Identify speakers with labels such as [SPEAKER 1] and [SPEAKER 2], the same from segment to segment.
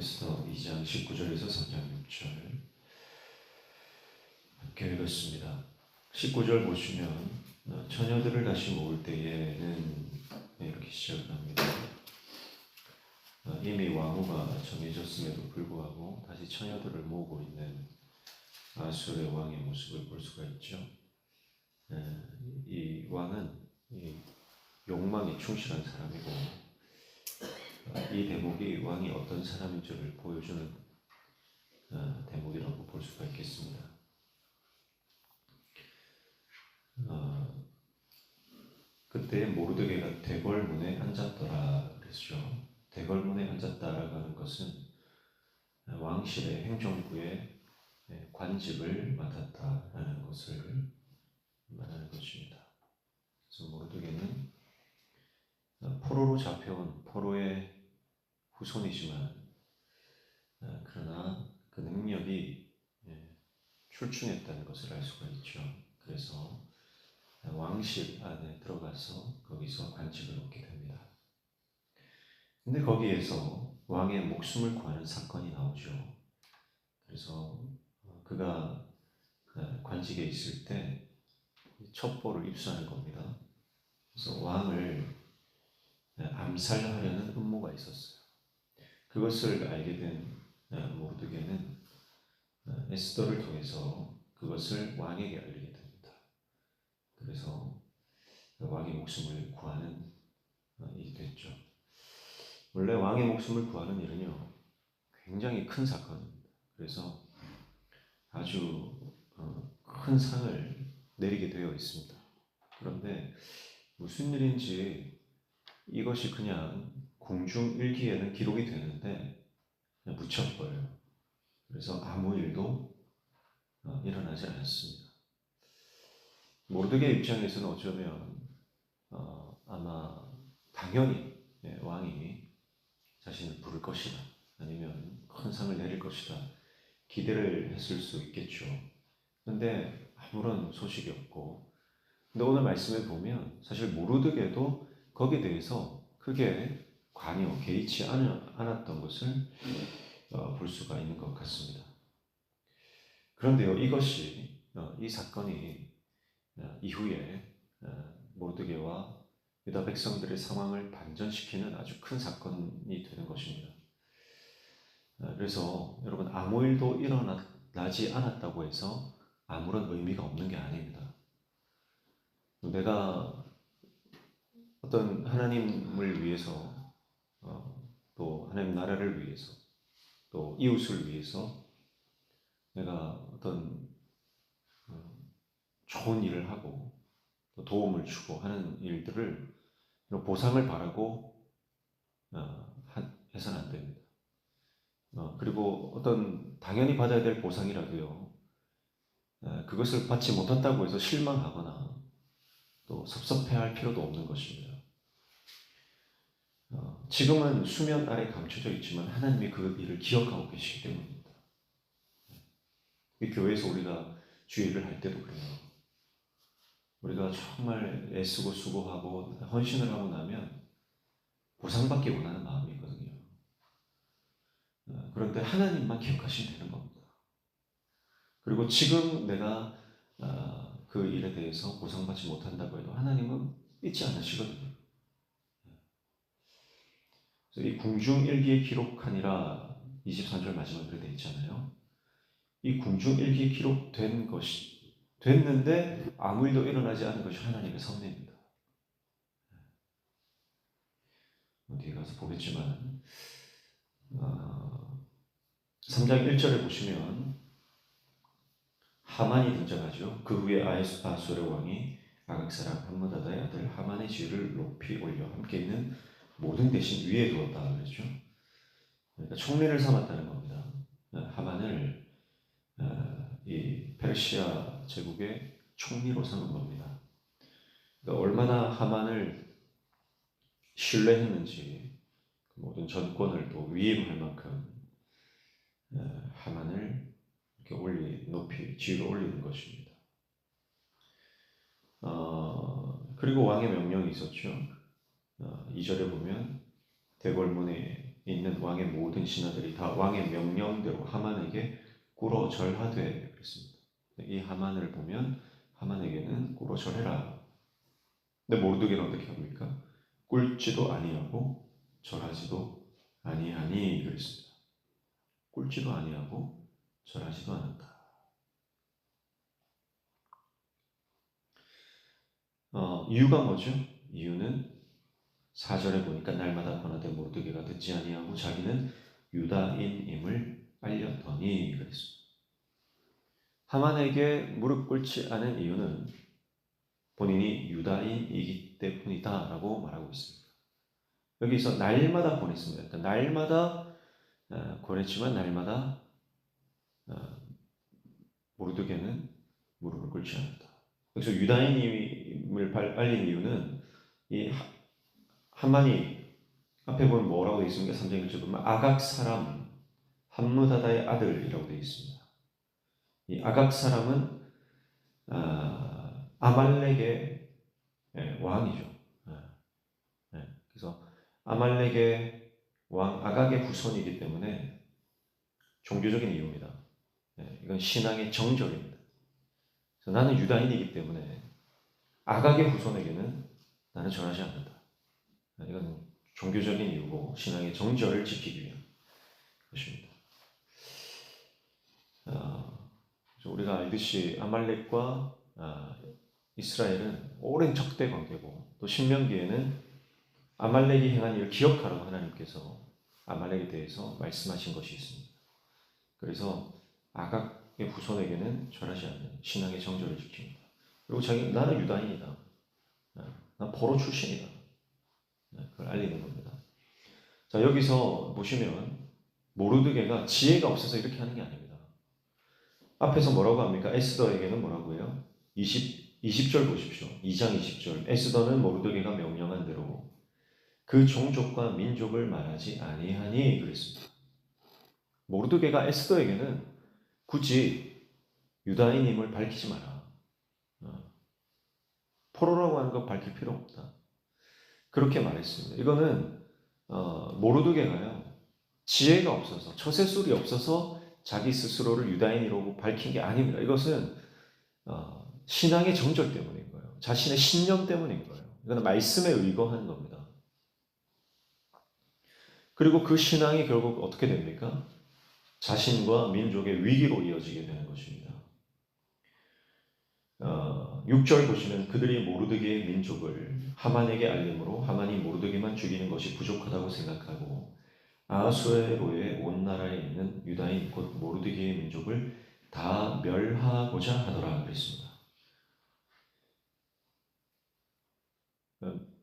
[SPEAKER 1] 에스더 2장 19절에서 3장 6절 함께 읽었습니다. 19절 보시면 처녀들을 다시 모을 때에는 이렇게 시작을 합니다. 이미 왕후가 정해졌음에도 불구하고 다시 처녀들을 모으고 있는 아수르의 왕의 모습을 볼 수가 있죠. 이 왕은 이 욕망에 충실한 사람이고, 이 대목이 왕이 어떤 사람인지를 보여주는 대목이라고 볼 수가 있겠습니다. 그때 모르드게가 대궐문에 앉았더라 그랬죠. 대궐문에 앉았다라고 하는 것은 왕실의 행정부의 관직을 맡았다라는 것을 말하는 것입니다. 그래서 모르드게는 포로로 잡혀온 포로의 후손이지만, 그러나 그 능력이 출중했다는 것을 알 수가 있죠. 그래서 왕실 안에 들어가서 거기서 관직을 얻게 됩니다. 근데 거기에서 왕의 목숨을 구하는 사건이 나오죠. 그래서 그가 관직에 있을 때 첩보를 입수하는 겁니다. 그래서 왕을 암살하려는 음모가 있었어요. 그것을 알게 된 모르드게는 에스더를 통해서 그것을 왕에게 알리게 됩니다. 그래서 왕의 목숨을 구하는 일이 됐죠. 원래 왕의 목숨을 구하는 일은요, 굉장히 큰 사건입니다. 그래서 아주 큰 상을 내리게 되어 있습니다. 그런데 무슨 일인지 이것이 그냥 궁중일기에는 기록이 되는데 그냥 묻혀버려요. 그래서 아무 일도 일어나지 않았습니다. 모르드게 입장에서는 어쩌면 아마 당연히 왕이 자신을 부를 것이다, 아니면 큰 상을 내릴 것이다 기대를 했을 수 있겠죠. 그런데 아무런 소식이 없고, 근데 오늘 말씀에 보면 사실 모르드게도 거기에 대해서 크게 개의치 않았던 것을 볼 수가 있는 것 같습니다. 그런데요, 이 사건이 이후에 모르드게와 유다 백성들의 상황을 반전시키는 아주 큰 사건이 되는 것입니다. 그래서 여러분, 아무 일도 일어나지 않았다고 해서 아무런 의미가 없는 게 아닙니다. 내가 어떤 하나님을 위해서, 또 하나님 나라를 위해서, 또 이웃을 위해서 내가 어떤 좋은 일을 하고 또 도움을 주고 하는 일들을 보상을 바라고 해서는 안 됩니다. 그리고 어떤 당연히 받아야 될 보상이라도요, 그것을 받지 못했다고 해서 실망하거나 또 섭섭해할 필요도 없는 것입니다. 지금은 수면 아래 감춰져 있지만 하나님이 그 일을 기억하고 계시기 때문입니다. 이 교회에서 우리가 주일을 할 때도 그래요. 우리가 정말 애쓰고 수고하고 헌신을 하고 나면 보상받기 원하는 마음이 있거든요. 그런데 하나님만 기억하시면 되는 겁니다. 그리고 지금 내가 그 일에 대해서 보상받지 못한다고 해도 하나님은 잊지 않으시거든요. 그래서 이 궁중일기에 기록하니라 23절 마지막에 되어 있잖아요. 이 궁중일기에 기록된 것이 됐는데 아무 일도 일어나지 않은 것이 하나님의 섭리입니다. 뒤에 가서 보겠지만 3장 1절에 보시면 하만이 등장하죠. 그 후에 아수르 왕이 아각 사람 함므다다의 아들 하만의 지위를 높이 올려 함께 있는 모든 대신 위에 두었다 그랬죠. 그러니까 총리를 삼았다는 겁니다. 하만을 이 페르시아 제국의 총리로 삼은 겁니다. 그러니까 얼마나 하만을 신뢰했는지 모든 전권을 또 위임할 만큼 하만을 이렇게 높이 지위로 올리는 것입니다. 그리고 왕의 명령이 있었죠. 2절에 보면 대궐문에 있는 왕의 모든 신하들이 다 왕의 명령대로 하만에게 꿇어 절하되 그랬습니다. 이 하만을 보면 하만에게는 꿇어 절해라. 근데 모르드게는 어떻게 합니까? 꿇지도 아니하고 절하지도 아니하니 그랬습니다. 꿇지도 아니하고 절하지도 않았다. 이유가 뭐죠? 이유는 4절에 보니까 날마다 권하되 모르드게가 듣지 아니하고 자기는 유다인임을 알렸더니 그랬습니다. 하만에게 무릎 꿇지 않은 이유는 본인이 유다인이기 때문이다라고 말하고 있습니다. 여기서 날마다 권했습니다. 그러니까 날마다 권했지만 날마다 모르드게는 무릎을 꿇지 않았다. 그래서 유다인임을 알린 이유는 이 하만이 앞에 보면 뭐라고 되어 있습니까? 3장 1절 보면 아각 사람 함므다다의 아들이라고 되어 있습니다. 이 아각 사람은 아말렉의 왕이죠. 그래서 아말렉의 왕 아각의 후손이기 때문에 종교적인 이유입니다. 이건 신앙의 정절입니다. 그래서 나는 유다인이기 때문에 아각의 후손에게는 나는 절하지 않는다. 이건 종교적인 이유고 신앙의 정절을 지키기 위한 것입니다. 우리가 알듯이 아말렉과 이스라엘은 오랜 적대 관계고 또 신명기에는 아말렉이 행한 일을 기억하라고 하나님께서 아말렉에 대해서 말씀하신 것이 있습니다. 그래서 아각의 후손에게는 절하지 않는 신앙의 정절을 지킵니다. 그리고 나는 유다인이다. 난 포로 출신이다. 그걸 알리는 겁니다. 자, 여기서 보시면 모르드게가 지혜가 없어서 이렇게 하는 게 아닙니다. 앞에서 뭐라고 합니까? 에스더에게는 뭐라고 해요? 20절 보십시오. 2장 20절. 에스더는 모르드게가 명령한 대로 그 종족과 민족을 말하지 아니하니 그랬습니다. 모르드게가 에스더에게는 굳이 유다인임을 밝히지 마라. 포로라고 하는 거 밝힐 필요 없다. 그렇게 말했습니다. 이거는 모르드게가요. 지혜가 없어서 처세술이 없어서 자기 스스로를 유다인이라고 밝힌 게 아닙니다. 이것은 신앙의 정절 때문인 거예요. 자신의 신념 때문인 거예요. 이건 말씀에 의거하는 겁니다. 그리고 그 신앙이 결국 어떻게 됩니까? 자신과 민족의 위기로 이어지게 되는 것입니다. 6절 보시면 그들이 모르드게의 민족을 하만에게 알림으로 하만이 모르드게만 죽이는 것이 부족하다고 생각하고 아수에로의 온 나라에 있는 유다인 곧 모르드게의 민족을 다 멸하고자 하더라 그랬습니다.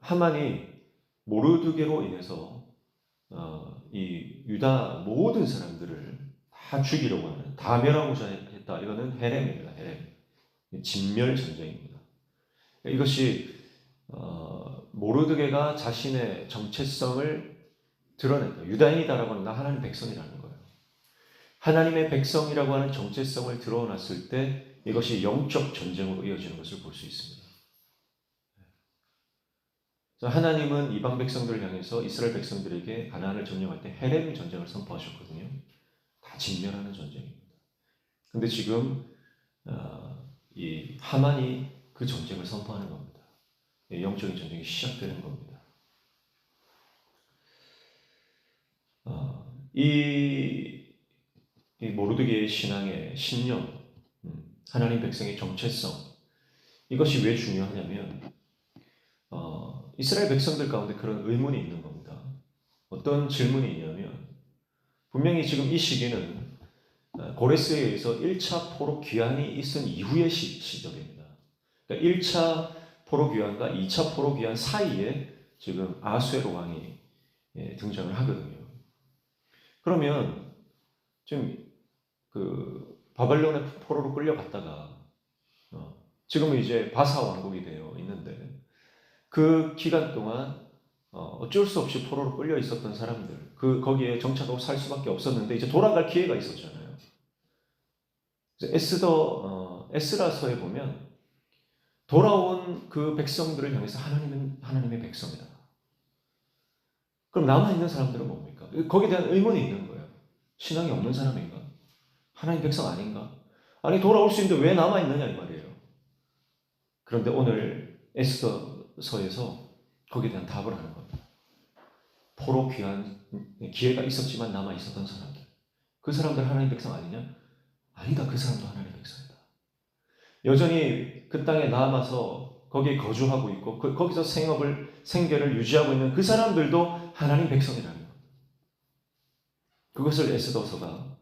[SPEAKER 1] 하만이 모르드게로 인해서 이 유다 모든 사람들을 다 죽이려고 하는, 다 멸하고자 했다. 이거는 헤렘입니다. 헤렘. 진멸 전쟁입니다. 이것이 모르드게가 자신의 정체성을 드러낸다. 유다인이다라고 하는 나 하나님의 백성이라는 거예요. 하나님의 백성이라고 하는 정체성을 드러났을 때 이것이 영적 전쟁으로 이어지는 것을 볼 수 있습니다. 하나님은 이방 백성들을 향해서 이스라엘 백성들에게 가나안을 점령할 때 헤렘 전쟁을 선포하셨거든요. 다 진멸하는 전쟁입니다. 근데 지금 이 하만이 그 전쟁을 선포하는 겁니다. 영적인 전쟁이 시작되는 겁니다. 이 모르드게의 신앙의 신념, 하나님 백성의 정체성, 이것이 왜 중요하냐면 이스라엘 백성들 가운데 그런 의문이 있는 겁니다. 어떤 질문이 있냐면 분명히 지금 이 시기는 고레스에 의해서 1차 포로 귀환이 있은 이후의 시절입니다. 그러니까 1차 포로 귀환과 2차 포로 귀환 사이에 지금 아수에로 왕이 등장을 하거든요. 그러면 지금 그 바벨론의 포로로 끌려갔다가 지금은 이제 바사 왕국이 되어 있는데 그 기간 동안 어쩔 수 없이 포로로 끌려 있었던 사람들, 거기에 정착하고 살 수밖에 없었는데 이제 돌아갈 기회가 있었잖아요. 에스라서에 보면 돌아온 그 백성들을 향해서 하나님은 하나님의 백성이다. 그럼 남아 있는 사람들은 뭡니까? 거기에 대한 의문이 있는 거예요. 신앙이 없는 사람인가? 하나님 백성 아닌가? 아니 돌아올 수 있는데 왜 남아있느냐 이 말이에요. 그런데 오늘 에스더서에서 거기에 대한 답을 하는 겁니다. 포로 귀한 기회가 있었지만 남아있었던 사람들. 그 사람들 하나님 백성 아니냐? 아니다. 그 사람도 하나님 백성이다. 여전히 그 땅에 남아서 거기에 거주하고 있고 거기서 생계를 유지하고 있는 그 사람들도 하나님 백성이라는 것. 그것을 에스더서가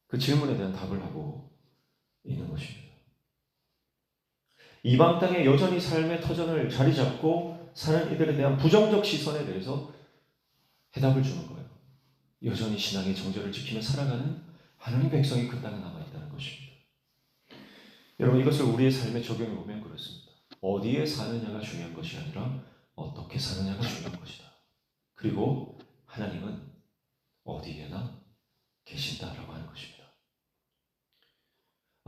[SPEAKER 1] 그 질문에 대한 답을 하고 있는 것입니다. 이방 땅에 여전히 삶의 터전을 자리 잡고 사는 이들에 대한 부정적 시선에 대해서 해답을 주는 거예요. 여전히 신앙의 정절을 지키며 살아가는 하나님 백성이 그 땅에 남아있다는 것입니다. 여러분 이것을 우리의 삶에 적용해 보면 그렇습니다. 어디에 사느냐가 중요한 것이 아니라 어떻게 사느냐가 중요한 것이다. 그리고 하나님은 어디에나 계신다라고 하는 것입니다.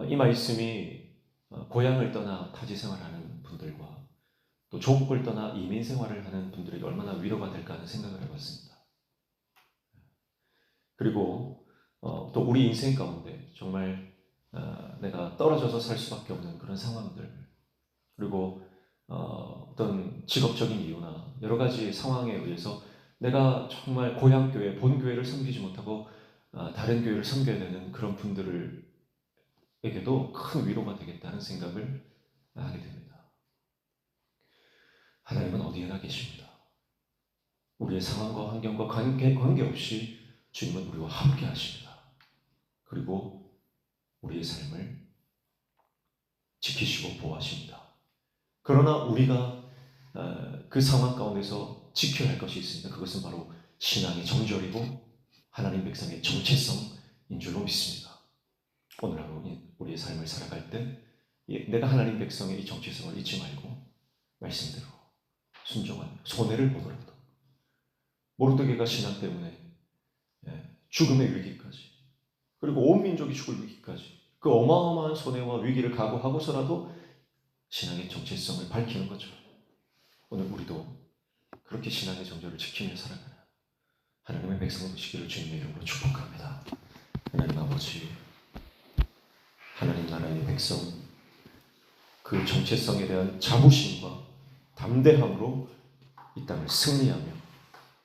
[SPEAKER 1] 이 말씀이 고향을 떠나 타지 생활하는 분들과 또 조국을 떠나 이민 생활을 하는 분들에게 얼마나 위로가 될까 하는 생각을 해봤습니다. 그리고 또 우리 인생 가운데 정말 내가 떨어져서 살 수밖에 없는 그런 상황들, 그리고 어떤 직업적인 이유나 여러 가지 상황에 의해서 내가 정말 고향 교회, 본 교회를 섬기지 못하고 다른 교회를 섬겨야 되는 그런 분들에게도 큰 위로가 되겠다는 생각을 하게 됩니다. 하나님은 어디에나 계십니다. 우리의 상황과 환경과 관계없이 주님은 우리와 함께 하십니다. 그리고 우리의 삶을 지키시고 보호하십니다. 그러나 우리가 그 상황 가운데서 지켜야 할 것이 있습니다. 그것은 바로 신앙의 정절이고 하나님 백성의 정체성인 줄로 믿습니다. 오늘 하루 우리의 삶을 살아갈 때 내가 하나님 백성의 이 정체성을 잊지 말고 말씀대로 순종하며 손해를 보더라도 모르드게가 신앙 때문에 죽음의 위기까지, 그리고 온 민족이 죽을 위기까지 그 어마어마한 손해와 위기를 각오하고서라도 신앙의 정체성을 밝히는 거죠. 오늘 우리도 그렇게 신앙의 정절을 지키며 살아가는 하나님의 백성 되시기를 주님의 이름으로 축복합니다. 하나님 아버지, 하나님 나라의 백성, 그 정체성에 대한 자부심과 담대함으로 이 땅을 승리하며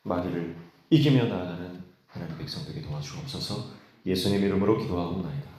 [SPEAKER 1] 마귀를 이기며 나아가는 하나님 백성 되게 도와주옵소서. 예수님 이름으로 기도하옵나이다.